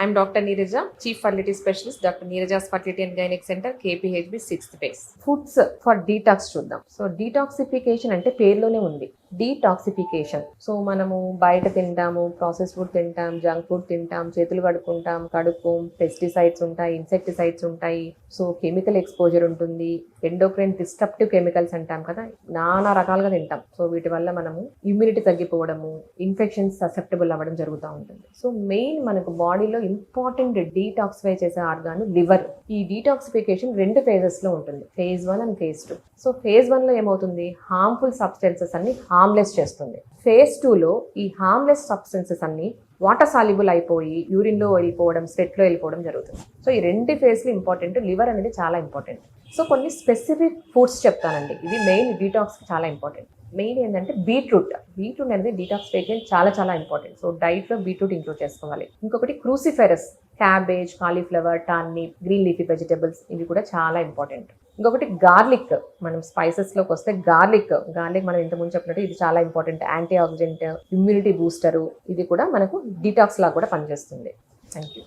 I'm Dr. Neeraja, Chief Fertility Specialist, Dr. Neeraja's Fertility and Gynec Center, KPHB 6th base. Foods for detox చూద్దాం. So detoxification అంటే పేరులోనే ఉంది, detoxification. So మనము బయట తింటాము, process food తింటాం, జంక్ ఫుడ్ తింటాం, చేతులు కడుక్కుంటాం, కడుక్కోం, పెస్టిసైడ్స్ ఉంటాయి, ఇన్సెక్టిసైడ్స్ ఉంటాయి, సో కెమికల్ ఎక్స్పోజర్ ఉంటుంది, ఎండోక్రైన్ డిస్ట్రప్టివ్ కెమికల్స్ అంటాం కదా, నానా రకాలుగా తింటాం. సో వీటి వల్ల మనము ఇమ్యూనిటీ తగ్గిపోవడము, ఇన్ఫెక్షన్స్ ససెప్టబుల్ అవ్వడం జరుగుతూ ఉంటుంది. సో మెయిన్ మనకు బాడీలో ఇంపార్టెంట్ డీటాక్సిఫై చేసే ఆర్గాన్ లివర్. ఈ డీటాక్సిఫికేషన్ 2 phases ఉంటుంది, phase 1 and phase 2. So phase 1 ఏమవుతుంది, హార్మ్ఫుల్ సబ్స్టెన్సెస్ అన్ని హార్మ్లెస్ చేస్తుంది. phase 2 ఈ హార్మ్లెస్ సబ్స్టెన్సెస్ అన్ని వాటర్ సాల్యుబుల్ అయిపోయి యూరిన్లో వెళ్ళిపోవడం, స్వెట్లో వెళ్ళిపోవడం జరుగుతుంది. సో ఈ 2 phases ఇంపార్టెంట్. లివర్ అనేది చాలా ఇంపార్టెంట్. సో కొన్ని స్పెసిఫిక్ ఫుడ్స్ చెప్తానండి, ఇది మెయిన్ డీటాక్స్ చాలా ఇంపార్టెంట్. మెయిన్ ఏంటంటే బీట్రూట్ అనేది డీటాక్సిఫికేషన్ చాలా చాలా ఇంపార్టెంట్. సో డైట్లో బీట్రూట్ ఇంక్లూడ్ చేసుకోవాలి. ఇంకొకటి cruciferous, cabbage, cauliflower, turnip, green leafy vegetables, ఇవి కూడా చాలా ఇంపార్టెంట్. ఇంకొకటి గార్లిక్. మనం స్పైసెస్లోకి వస్తే గార్లిక్ మనం ఇంతకుముందు చెప్పినట్టు ఇది చాలా important, anti oxidant, immunity booster. ఇది కూడా మనకు డీటాక్స్ లాగా కూడా పనిచేస్తుంది. Thank you.